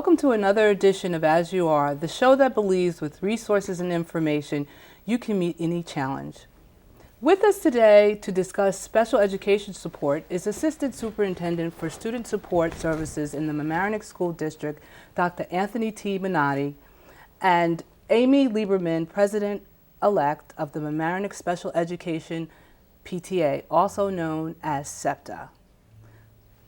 Welcome to another edition of As You Are, the show that believes with resources and information you can meet any challenge. With us today to discuss special education support is Assistant Superintendent for Student Support Services in the Mamaroneck School District, Dr. Anthony T. Minetti, and Amy Lieberman, President-elect of the Mamaroneck Special Education PTA, also known as SEPTA.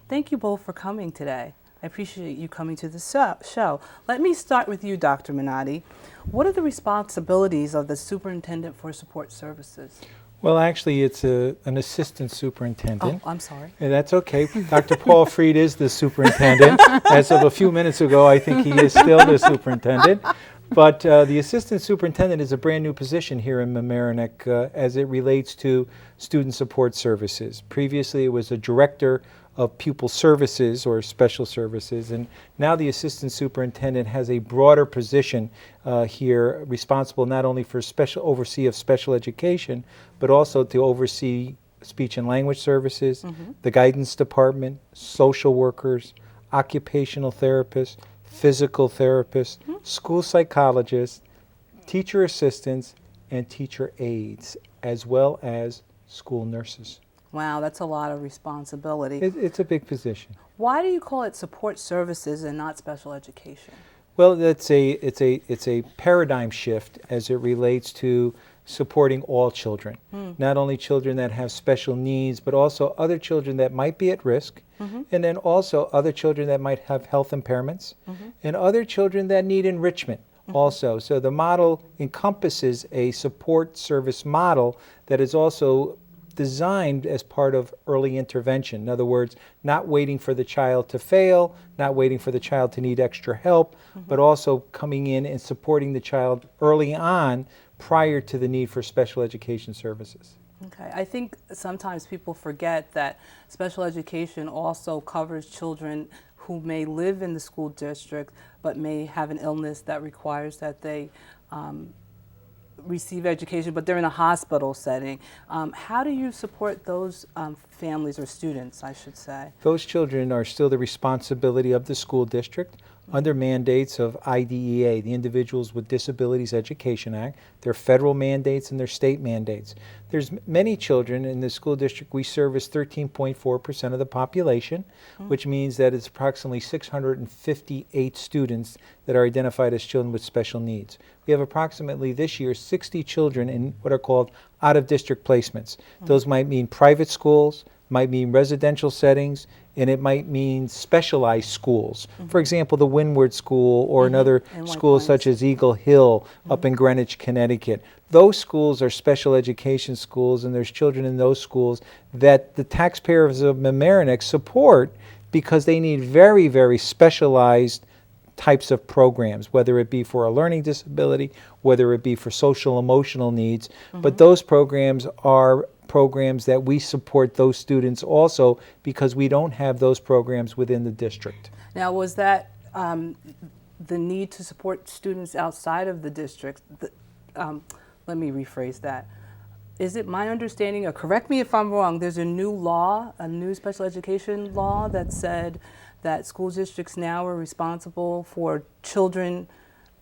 Thank you both for coming today. I appreciate you coming to the show. Let me start with you, Dr. Minetti. What are the responsibilities of the Superintendent for Support Services? Well, actually, it's an assistant superintendent. Oh, I'm sorry. And that's okay. Dr. Paul Freed is the superintendent. As of a few minutes ago, I think he is still the superintendent. But the assistant superintendent is a brand new position here in Mamaroneck as it relates to student support services. Previously, it was a director of pupil services or special services, and now the assistant superintendent has a broader position here, responsible not only for oversee of special education, but also to oversee speech and language services, the guidance department, social workers, occupational therapists, physical therapists, school psychologists, teacher assistants, and teacher aides, as well as school nurses. Wow, that's a lot of responsibility. It's a big position. Why do you call it support services and not special education? Well, it's a paradigm shift as it relates to supporting all children, not only children that have special needs, but also other children that might be at risk, and then also other children that might have health impairments, and other children that need enrichment also. So the model encompasses a support service model that is also designed as part of early intervention. In other words, not waiting for the child to fail, not waiting for the child to need extra help, but also coming in and supporting the child early on prior to the need for special education services. Okay, I think sometimes people forget that special education also covers children who may live in the school district but may have an illness that requires that they receive education, but they're in a hospital setting. How do you support those families, or students, I should say? Those children are still the responsibility of the school district under mandates of IDEA, the Individuals with Disabilities Education Act. There are federal mandates and there are state mandates. There's many children in the school district. We service 13.4% of the population, which means that it's approximately 658 students that are identified as children with special needs. We have approximately this year 60 children in what are called out-of-district placements. Those might mean private schools, might mean residential settings, and it might mean specialized schools. For example, the Windward School or another school such as Eagle Hill up in Greenwich, Connecticut. Those schools are special education schools, and there's children in those schools that the taxpayers of Mamaroneck support because they need very, very specialized types of programs, whether it be for a learning disability, whether it be for social emotional needs. But those programs are programs that we support those students also because we don't have those programs within the district. Now, was that the need to support students outside of the district? Let me rephrase that. Is it my understanding, or correct me if I'm wrong, there's a new law, a new special education law that said that school districts now are responsible for children,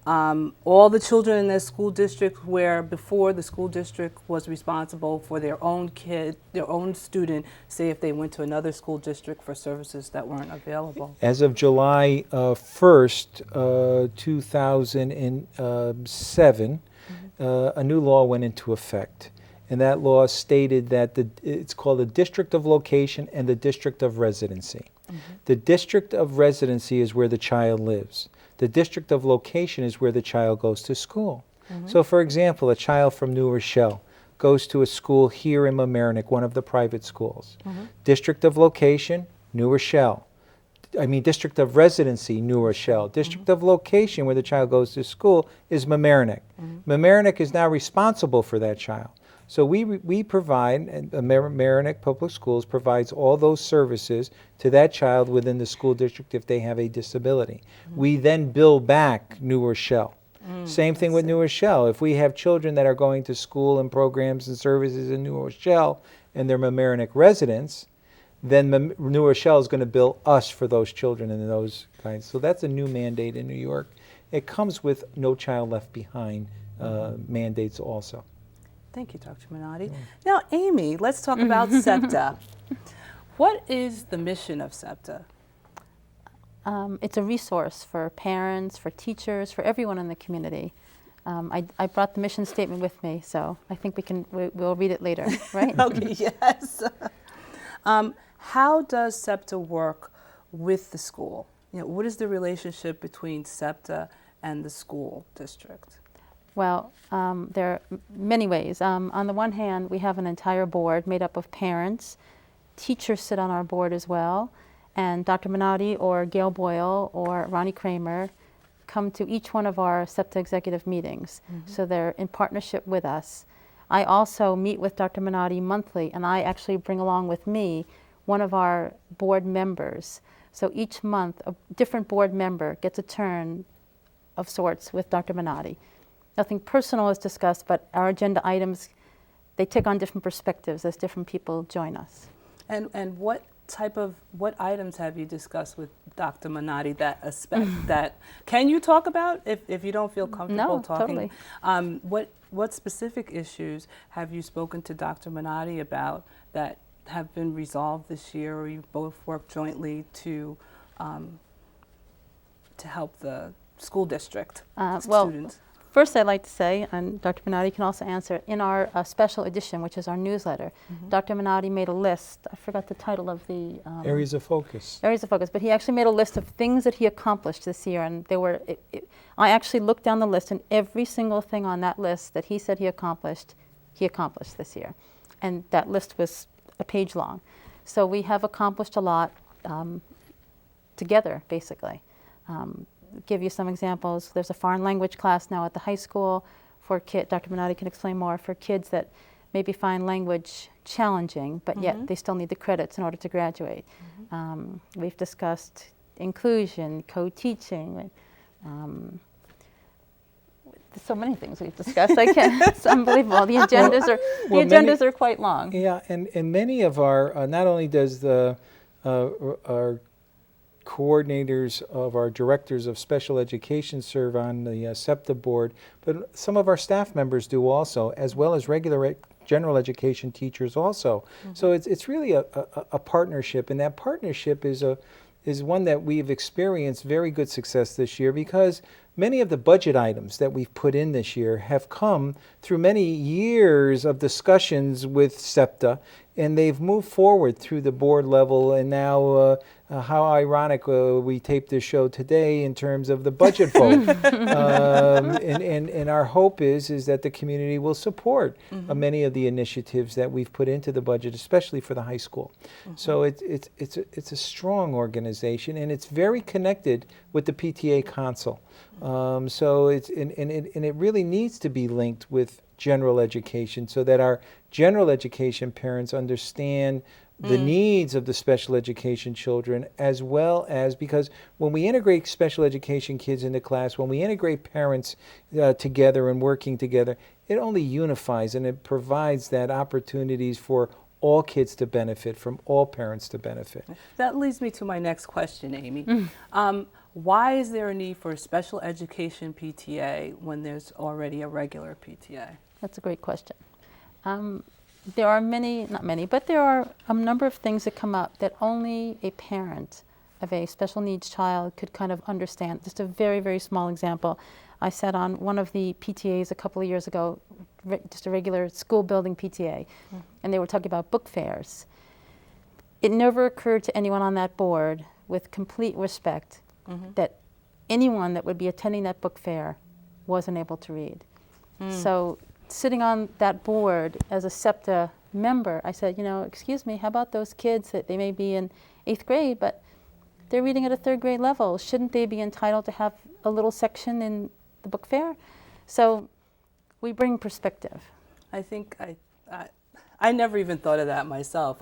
all the children in their school district, where before the school district was responsible for their own kid, their own student, say if they went to another school district for services that weren't available. As of July 1st, 2007, a new law went into effect. And that law stated that it's called the district of location and the district of residency. The district of residency is where the child lives. The district of location is where the child goes to school. So for example, a child from New Rochelle goes to a school here in Mamaroneck, one of the private schools. District of location, New Rochelle. District of residency, New Rochelle. District of location where the child goes to school is Mamaroneck. Mamaroneck is now responsible for that child. So we provide, and Mamaroneck Public Schools provides all those services to that child within the school district if they have a disability. We then bill back New Rochelle. Same thing with New Rochelle. If we have children that are going to school and programs and services in New Rochelle and they're Mamaroneck residents, then New Rochelle is going to bill us for those children and those kinds. So that's a new mandate in New York. It comes with No Child Left Behind mandates also. Thank you, Dr. Minetti. Now, Amy, let's talk about SEPTA. What is the mission of SEPTA? It's a resource for parents, for teachers, for everyone in the community. I brought the mission statement with me, so I think we'll read it later, right? Okay, yes. How does SEPTA work with the school? What is the relationship between SEPTA and the school district? Well, there are many ways. On the one hand, we have an entire board made up of parents. Teachers sit on our board as well, and Dr. Minetti or Gail Boyle or Ronnie Kramer come to each one of our SEPTA executive meetings. So they're in partnership with us. I also meet with Dr. Minetti monthly, and I actually bring along with me one of our board members. So each month, a different board member gets a turn of sorts with Dr. Minetti. Nothing personal is discussed, but our agenda items, they take on different perspectives as different people join us. And what items have you discussed with Dr. Minetti that can you talk about if you don't feel comfortable talking? Totally. What specific issues have you spoken to Dr. Minetti about that have been resolved this year, or you both worked jointly to help the school district students? First, I'd like to say, and Dr. Minetti can also answer, in our special edition, which is our newsletter, Dr. Minetti made a list. I forgot the title of the... Areas of focus. Areas of focus, but he actually made a list of things that he accomplished this year, and there were... I actually looked down the list, and every single thing on that list that he said he accomplished this year. And that list was a page long. So we have accomplished a lot together, basically. Give you some examples. There's a foreign language class now at the high school for kids. Dr. Minetti can explain more, for kids that maybe find language challenging, but yet they still need the credits in order to graduate. We've discussed inclusion, co-teaching. So many things we've discussed. I can't. It's unbelievable. The agendas are quite long. Yeah, and many of our not only does our coordinators of our directors of special education serve on the SEPTA board, but some of our staff members do also, as well as regular general education teachers also. So it's really a partnership, and that partnership is one that we've experienced very good success this year, because many of the budget items that we've put in this year have come through many years of discussions with SEPTA, and they've moved forward through the board level, and now how ironic we taped this show today in terms of the budget vote. And our hope is that the community will support many of the initiatives that we've put into the budget, especially for the high school. So it's a strong organization, and it's very connected with the PTA Council. So it really needs to be linked with general education, so that our general education parents understand the needs of the special education children, as well as, because when we integrate special education kids into class, when we integrate parents together and working together, it only unifies, and it provides that opportunities for all kids to benefit, from all parents to benefit. That leads me to my next question, Amy. Why is there a need for a special education PTA when there's already a regular PTA? That's a great question. There are not many, but there are a number of things that come up that only a parent of a special needs child could kind of understand. Just a very, very small example. I sat on one of the PTAs a couple of years ago, just a regular school building PTA, and they were talking about book fairs. It never occurred to anyone on that board, with complete respect, that anyone that would be attending that book fair wasn't able to read. So sitting on that board as a SEPTA member, I said, excuse me, how about those kids that they may be in 8th grade, but they're reading at a 3rd grade level? Shouldn't they be entitled to have a little section in the book fair? So we bring perspective. I think I never even thought of that myself.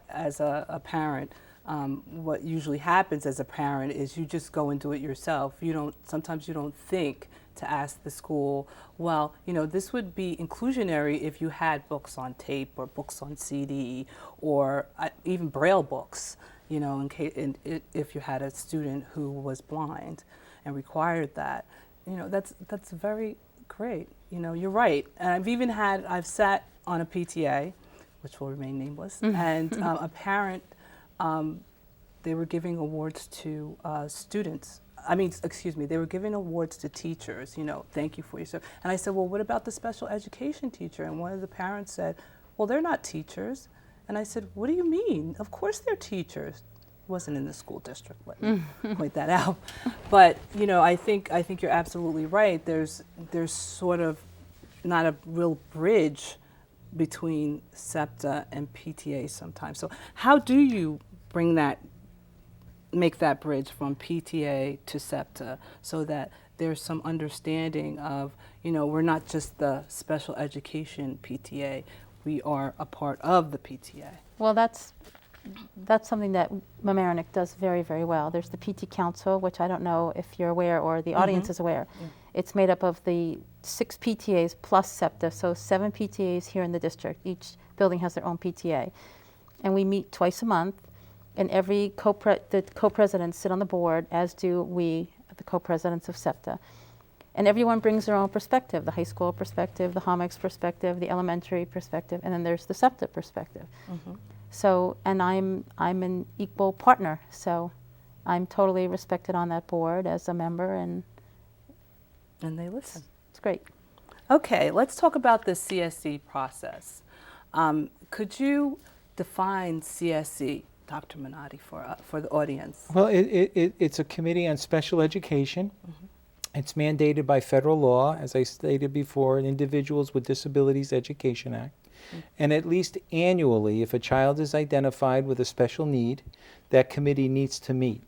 As a parent, what usually happens as a parent is you just go and do it yourself. Sometimes you don't think to ask the school, well, you know, this would be inclusionary if you had books on tape or books on CD or even Braille books, you know, if you had a student who was blind and required that. You know, that's very great. You know, you're right. And I've sat on a PTA, which will remain nameless, and a parent, they were giving awards to students. They were giving awards to teachers, you know, thank you for your service. And I said, well, what about the special education teacher? And one of the parents said, well, they're not teachers. And I said, what do you mean? Of course they're teachers. Wasn't in the school district, let me point that out. But, you know, I think you're absolutely right. There's sort of not a real bridge between SEPTA and PTA sometimes. So how do you make that bridge from PTA to SEPTA so that there's some understanding of, you know, we're not just the special education PTA, we are a part of the PTA? Well, that's something that Mamaroneck does very, very well. There's the PT Council, which I don't know if you're aware or the audience is aware. Yeah. It's made up of the 6 PTAs plus SEPTA, so 7 PTAs here in the district. Each building has their own PTA. And we meet twice a month, and the co-presidents sit on the board, as do we, the co-presidents of SEPTA. And everyone brings their own perspective, the high school perspective, the HOMEX perspective, the elementary perspective, and then there's the SEPTA perspective. So, and I'm an equal partner, so I'm totally respected on that board as a member, and they listen. It's great. Okay, let's talk about the CSE process. Could you define CSE, Dr. Minetti, for the audience? Well, it's a committee on special education. It's mandated by federal law, as I stated before, an Individuals with Disabilities Education Act. And at least annually, if a child is identified with a special need, that committee needs to meet.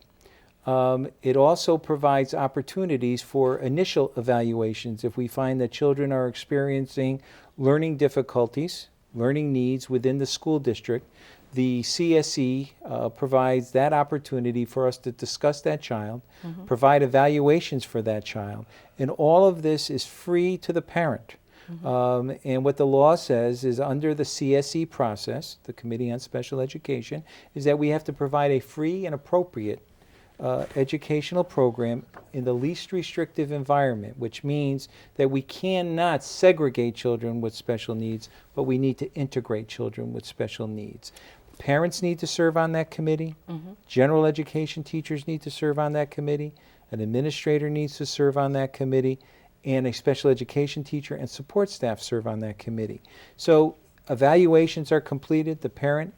It also provides opportunities for initial evaluations if we find that children are experiencing learning difficulties, learning needs within the school district. The CSE provides that opportunity for us to discuss that child, provide evaluations for that child, and all of this is free to the parent. And what the law says is under the CSE process, the Committee on Special Education, is that we have to provide a free and appropriate educational program in the least restrictive environment, which means that we cannot segregate children with special needs, but we need to integrate children with special needs. Parents need to serve on that committee. General education teachers need to serve on that committee. An administrator needs to serve on that committee. And a special education teacher and support staff serve on that committee. So evaluations are completed, the parent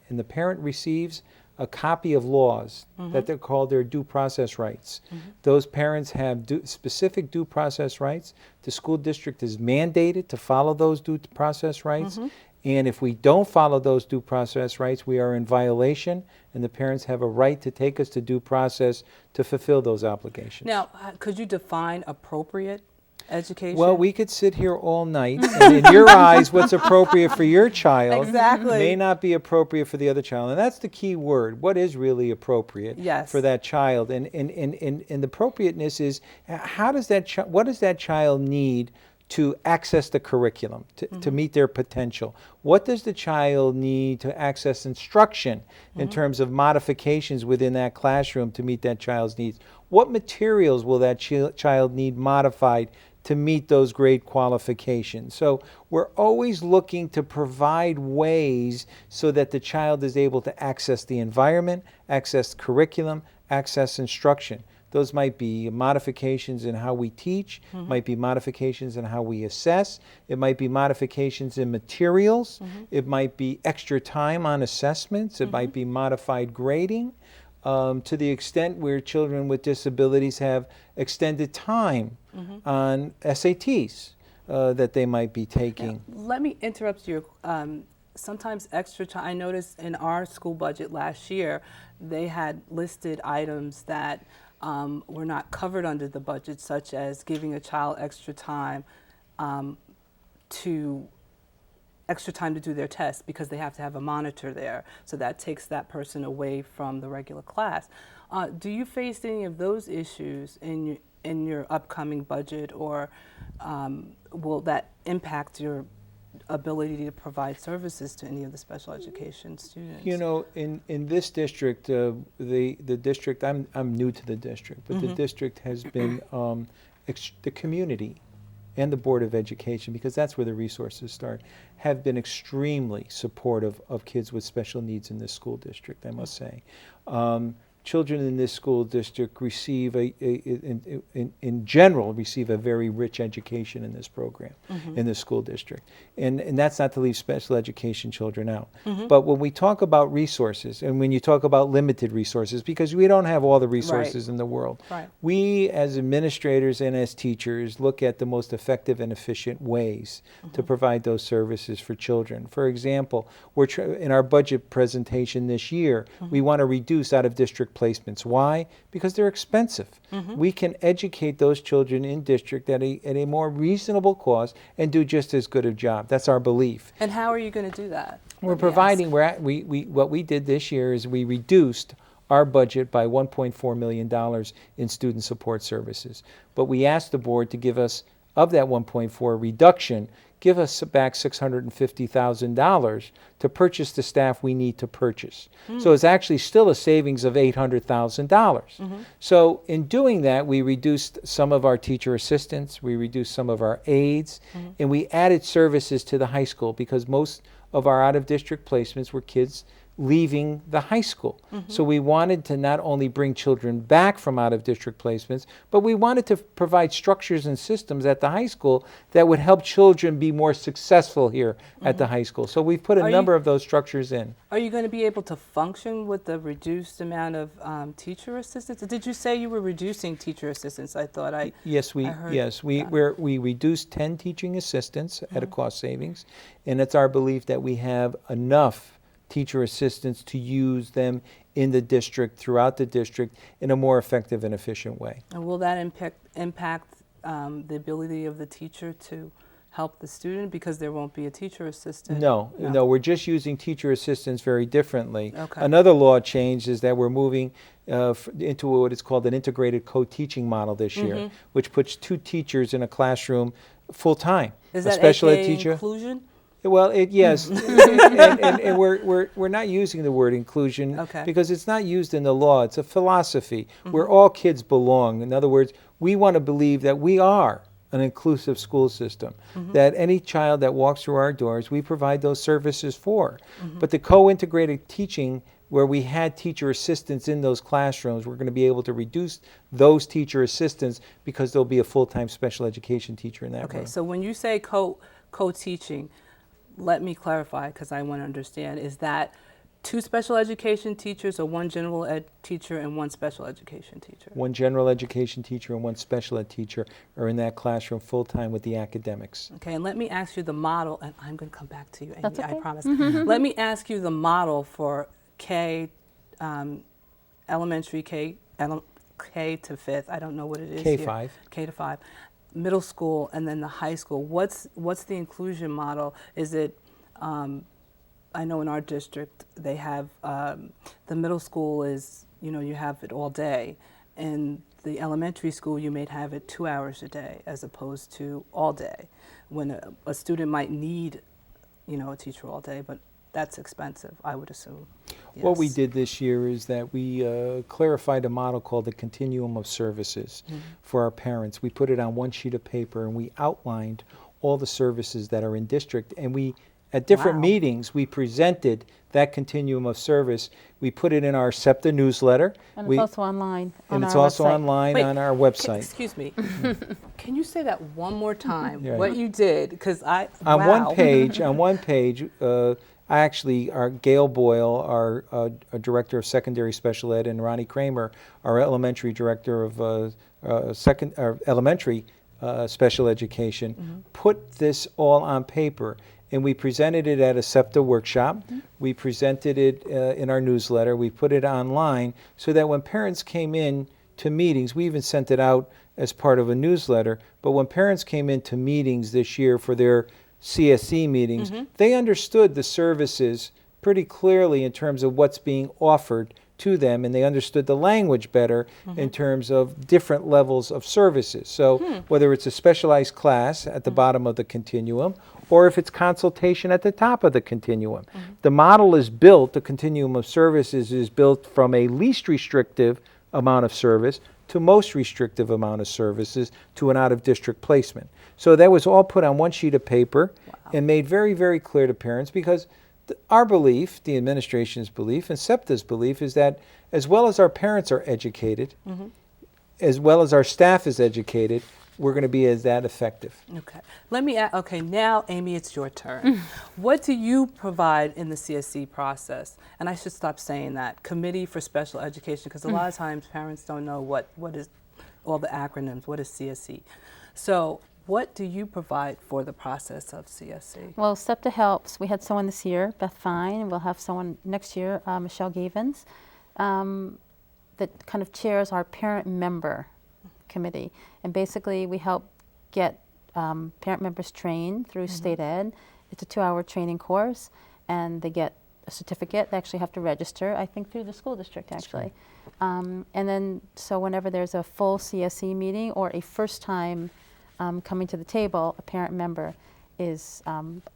receives a copy of laws that they're called their due process rights. Those parents have specific due process rights. The school district is mandated to follow those due process rights. And if we don't follow those due process rights, we are in violation, and the parents have a right to take us to due process to fulfill those obligations. Now, could you define appropriate education? Well, we could sit here all night, and in your eyes, what's appropriate for your child may not be appropriate for the other child. And that's the key word. What is really appropriate for that child? And the appropriateness is, what does that child need to access the curriculum, to meet their potential? What does the child need to access instruction in terms of modifications within that classroom to meet that child's needs? What materials will that child need modified to meet those grade qualifications? So we're always looking to provide ways so that the child is able to access the environment, access curriculum, access instruction. Those might be modifications in how we teach, might be modifications in how we assess, it might be modifications in materials, it might be extra time on assessments, it might be modified grading, to the extent where children with disabilities have extended time on SATs that they might be taking. Now, let me interrupt you. Sometimes extra time, I noticed in our school budget last year, they had listed items that were not covered under the budget, such as giving a child extra time to do their test because they have to have a monitor there. So that takes that person away from the regular class. Do you face any of those issues in in your upcoming budget, or will that impact your ability to provide services to any of the special education students? You know, in this district, the district, I'm new to the district, but the district has been, the community and the Board of Education, because that's where the resources start, have been extremely supportive of kids with special needs in this school district, I must say. Children in this school district receive, in general, receive a very rich education in this program, in this school district. And that's not to leave special education children out. But when we talk about resources, and when you talk about limited resources, because we don't have all the resources in the world, we as administrators and as teachers look at the most effective and efficient ways to provide those services for children. For example, in our budget presentation this year, we want to reduce out-of-district placements. Why? Because they're expensive. We can educate those children in district at a more reasonable cost and do just as good a job. That's our belief. And how are you going to do that? We're providing, what we did this year is we reduced our budget by $1.4 million in student support services. But we asked the board to give us, of that 1.4 reduction, give us back $650,000 to purchase the staff we need to purchase. So it's actually still a savings of $800,000. So in doing that, we reduced some of our teacher assistants, we reduced some of our aides, and we added services to the high school, because most of our out-of-district placements were kids leaving the high school. So we wanted to not only bring children back from out-of-district placements, but we wanted to provide structures and systems at the high school that would help children be more successful here at the high school. So we've put a number of those structures in. Are you going to be able to function with the reduced amount of teacher assistants? Did you say you were reducing teacher assistants? I thought I Yes, we reduced 10 teaching assistants at a cost savings, and it's our belief that we have enough teacher assistants to use them in the district, throughout the district, in a more effective and efficient way. And will that impact the ability of the teacher to help the student, because there won't be a teacher assistant? No, we're just using teacher assistants very differently. Okay. Another law change is that we're moving into what is called an integrated co-teaching model this year, which puts 2 teachers in a classroom full-time. Is a that special ed AKA teacher. inclusion? Well, yes, and we're not using the word inclusion because it's not used in the law. It's a philosophy where all kids belong. In other words, we want to believe that we are an inclusive school system, that any child that walks through our doors, we provide those services for. But the co-integrated teaching, where we had teacher assistants in those classrooms, we're going to be able to reduce those teacher assistants because there'll be a full-time special education teacher in that room. Okay, so when you say co-teaching, let me clarify, because I want to understand, is that 2 special education teachers, or 1 general ed teacher and 1 special education teacher? 1 general education teacher and 1 special ed teacher are in that classroom full-time with the academics. Okay, and let me ask you the model, and I'm going to come back to you, Amy, That's okay. I promise. Let me ask you the model for elementary K to 5th, I don't know what it is K-5. here. K to 5. Middle school, and then the high school. What's the inclusion model? Is it, I know in our district they have, the middle school is, you have it all day, and the elementary school you may have it 2 hours a day as opposed to all day, when a student might need, a teacher all day, but that's expensive, I would assume. Yes. What we did this year is that we clarified a model called the continuum of services for our parents. We put it on 1 sheet of paper, and we outlined all the services that are in district, and we, at different meetings, we presented that continuum of service. We put it in our SEPTA newsletter. And it's also online on and it's our also website. online Wait, on our website. Excuse me. Can you say that one more time? Right. What you did? Because On wow. one page, our Gail Boyle, our director of secondary special ed, and Ronnie Kramer, our elementary director of elementary special education, put this all on paper. And we presented it at a SEPTA workshop. We presented it in our newsletter. We put it online so that when parents came in to meetings, we even sent it out as part of a newsletter, but when parents came into meetings this year for their CSE meetings, they understood the services pretty clearly in terms of what's being offered to them, and they understood the language better in terms of different levels of services. So whether it's a specialized class at the bottom of the continuum, or if it's consultation at the top of the continuum. The model is built, the continuum of services is built from a least restrictive amount of service to most restrictive amount of services to an out-of-district placement. So that was all put on one sheet of paper and made very, very clear to parents, because our belief, the administration's belief, and SEPTA's belief is that as well as our parents are educated, as well as our staff is educated, we're going to be as that effective. Okay. Let me ask, okay, now, Amy, it's your turn. What do you provide in the CSE process? And I should stop saying that, Committee for Special Education, because a lot of times parents don't know what is all the acronyms, what is CSE. So what do you provide for the process of CSE? Well, SEPTA helps. We had someone this year, Beth Fine, and we'll have someone next year, Michelle Gavins, that kind of chairs our parent member committee. And basically we help get parent members trained through state ed. It's a 2-hour training course, and they get a certificate. They actually have to register, I think, through the school district, actually. And then, so whenever there's a full CSE meeting or a first time coming to the table, a parent member is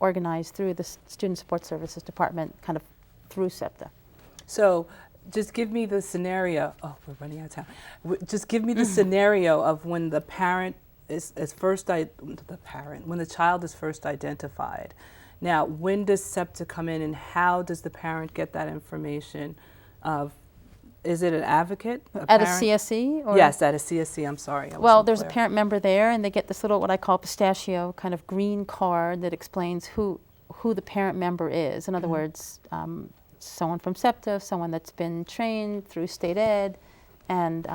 organized through the Student Support Services Department, kind of through SEPTA. So just give me the scenario. Oh, we're running out of time. Just give me the scenario of when the parent is first, when the child is first identified. Now, when does SEPTA come in, and how does the parent get that information? Is it an advocate? At a CSE? Or? Yes, at a CSE, I'm sorry. Well, there's a parent member there, and they get this little, what I call pistachio, kind of green card that explains who the parent member is. In other words, someone from SEPTA, someone that's been trained through state ed, and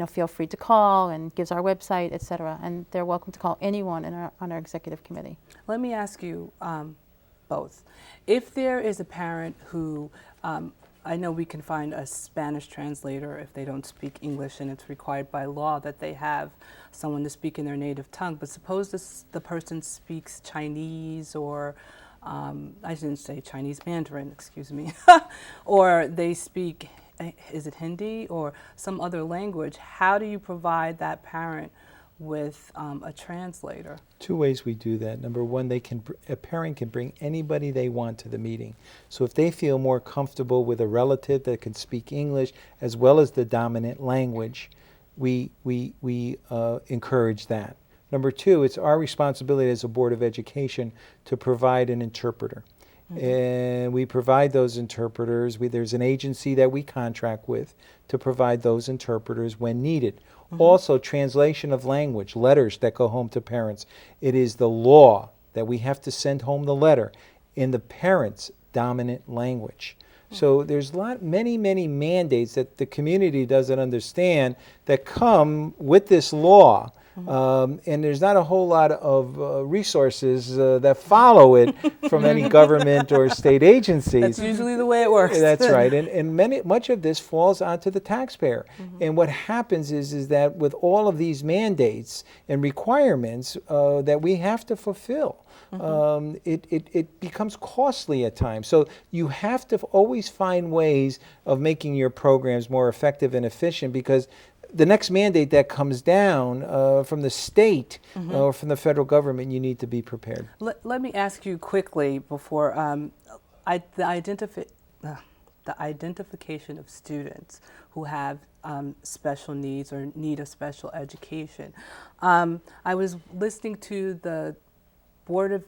feel free to call, and gives our website, et cetera. And they're welcome to call anyone on our executive committee. Let me ask you both. If there is a parent who, I know we can find a Spanish translator if they don't speak English, and it's required by law that they have someone to speak in their native tongue, but suppose the person speaks Chinese, or I shouldn't say Chinese, Mandarin, excuse me, or they speak, is it Hindi or some other language? How do you provide that parent with a translator? 2 ways we do that. Number one, a parent can bring anybody they want to the meeting. So if they feel more comfortable with a relative that can speak English as well as the dominant language, we encourage that. Number two, it's our responsibility as a Board of Education to provide an interpreter. And we provide those interpreters. There's an agency that we contract with to provide those interpreters when needed. Also, translation of language, letters that go home to parents. It is the law that we have to send home the letter in the parent's dominant language. So there's many mandates that the community doesn't understand that come with this law. And there's not a whole lot of resources that follow it from any government or state agencies. That's usually the way it works. That's right. And much of this falls onto the taxpayer. And what happens is that with all of these mandates and requirements that we have to fulfill, it becomes costly at times. So you have to always find ways of making your programs more effective and efficient, because the next mandate that comes down from the state or from the federal government, you need to be prepared. Let me ask you quickly before the identification of students who have special needs or need a special education. I was listening to the Board of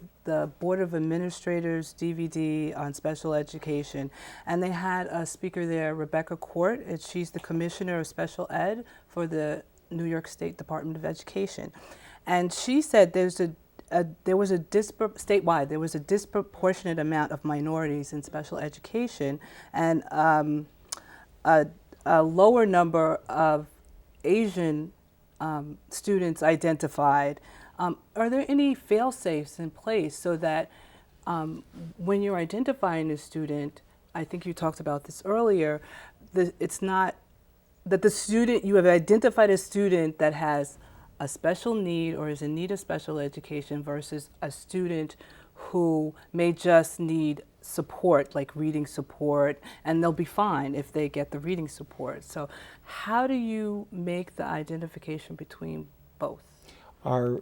Administrators DVD on special education, and they had a speaker there, Rebecca Court, and she's the Commissioner of Special Ed for the New York State Department of Education. And she said there was a disproportionate amount of minorities in special education, and a lower number of Asian students identified. Are there any fail-safes in place so that when you're identifying a student, I think you talked about this earlier, it's not that you have identified a student that has a special need or is in need of special education versus a student who may just need support, like reading support, and they'll be fine if they get the reading support. So how do you make the identification between both?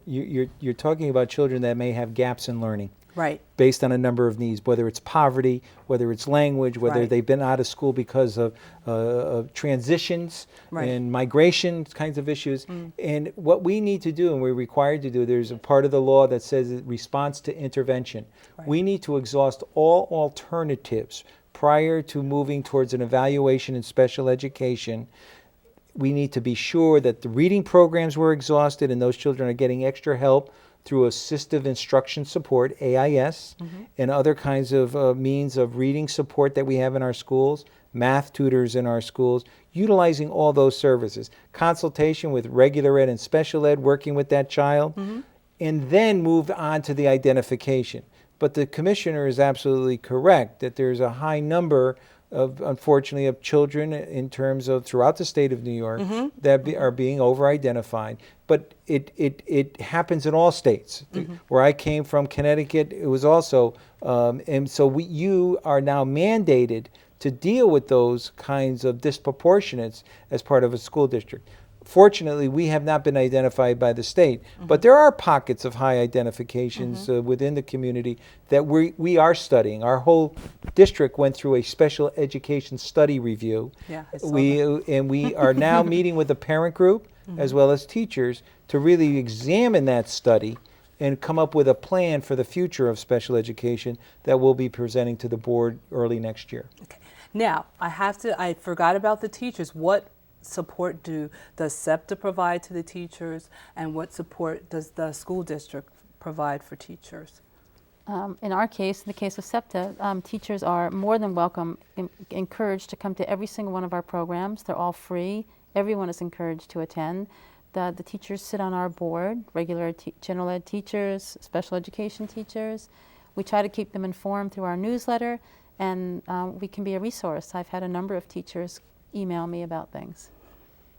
You're talking about children that may have gaps in learning. Right. Based on a number of needs, whether it's poverty, whether it's language, whether Right. they've been out of school because of transitions Right. and migration kinds of issues. And what we need to do, and we're required to do, there's a part of the law that says response to intervention. Right. We need to exhaust all alternatives prior to moving towards an evaluation in special education. We need to be sure that the reading programs were exhausted and those children are getting extra help through assistive instruction support, AIS, and other kinds of means of reading support that we have in our schools, math tutors in our schools, utilizing all those services, consultation with regular ed and special ed, working with that child, and then move on to the identification. But the commissioner is absolutely correct that there's a high number of, unfortunately, of children in terms of throughout the state of New York that are being over-identified. But it happens in all states. Where I came from, Connecticut, it was also, and so you are now mandated to deal with those kinds of disproportionates as part of a school district. Fortunately, we have not been identified by the state, but there are pockets of high identifications within the community that we are studying. Our whole district went through a special education study review. Yeah, I saw that. And we are now meeting with the parent group as well as teachers to really examine that study and come up with a plan for the future of special education that we'll be presenting to the board early next year. Okay. Now, I forgot about the teachers. What support does SEPTA provide to the teachers, and what support does the school district provide for teachers? In our case, in the case of SEPTA, teachers are more than welcome, encouraged to come to every single one of our programs. They're all free. Everyone is encouraged to attend. The teachers sit on our board, regular general ed teachers, special education teachers. We try to keep them informed through our newsletter, and we can be a resource. I've had a number of teachers email me about things.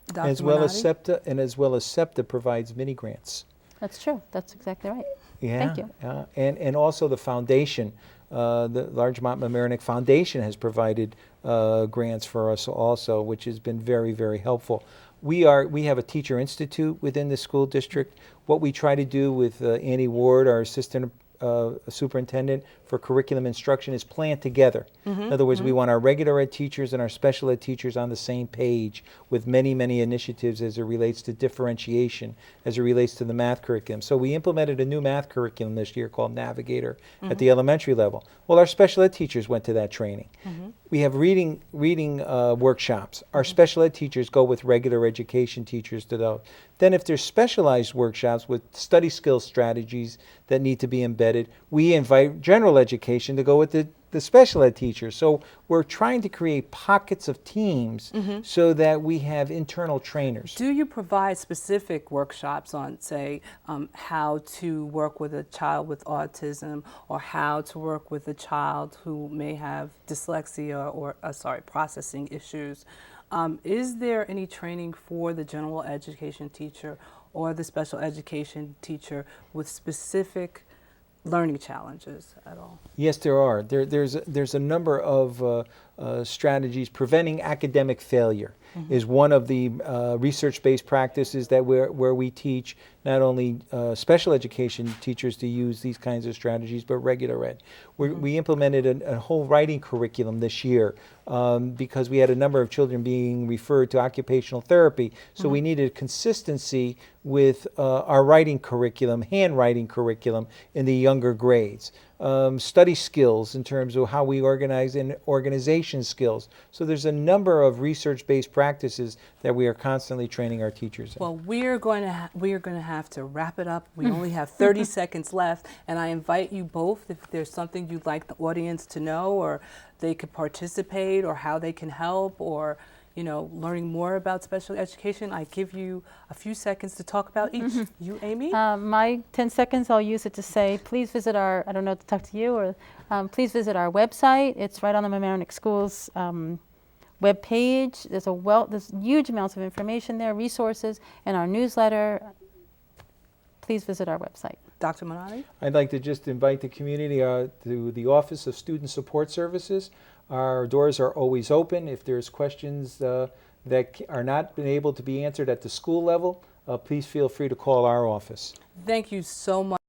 Dr. As well as Minetti? SEPTA provides mini grants. That's true. That's exactly right. Yeah, Thank you. and also the foundation, the Largemont Mamaroneck Foundation has provided grants for us also, which has been very, very helpful. We have a teacher institute within the school district. What we try to do with Annie Ward, our assistant superintendent for curriculum instruction, is plan together. In other words, we want our regular ed teachers and our special ed teachers on the same page with many, many initiatives as it relates to differentiation, as it relates to the math curriculum. So we implemented a new math curriculum this year called Navigator at the elementary level. Well, our special ed teachers went to that training. We have reading workshops. Our special ed teachers go with regular education teachers to those. Then if there's specialized workshops with study skills strategies that need to be embedded, we invite general education to go with the special ed teachers. So we're trying to create pockets of teams so that we have internal trainers. Do you provide specific workshops on, say, how to work with a child with autism, or how to work with a child who may have dyslexia or, processing issues? Is there any training for the general education teacher or the special education teacher with specific learning challenges at all? Yes, there are. There's a number of strategies. Preventing academic failure is one of the research-based practices that where we teach not only special education teachers to use these kinds of strategies, but regular ed. We implemented a whole writing curriculum this year because we had a number of children being referred to occupational therapy. So we needed consistency with our writing curriculum, handwriting curriculum in the younger grades. Study skills in terms of how we organize, and organization skills. So there's a number of research-based practices that we are constantly training our teachers in. Well, we are going to have to wrap it up. We only have 30 seconds left, and I invite you both, if there's something you'd like the audience to know, or they could participate, or how they can help, or learning more about special education. I give you a few seconds to talk about each. You, Amy? My 10 seconds, I'll use it to say, please visit our, I don't know, to talk to you, or please visit our website. It's right on the Mamaroneck Schools web page. There's huge amounts of information there, resources, and our newsletter. Please please visit our website. Dr. Minetti? I'd like to just invite the community to the Office of Student Support Services. Our doors are always open. If there's questions that are not been able to be answered at the school level, please feel free to call our office. Thank you so much.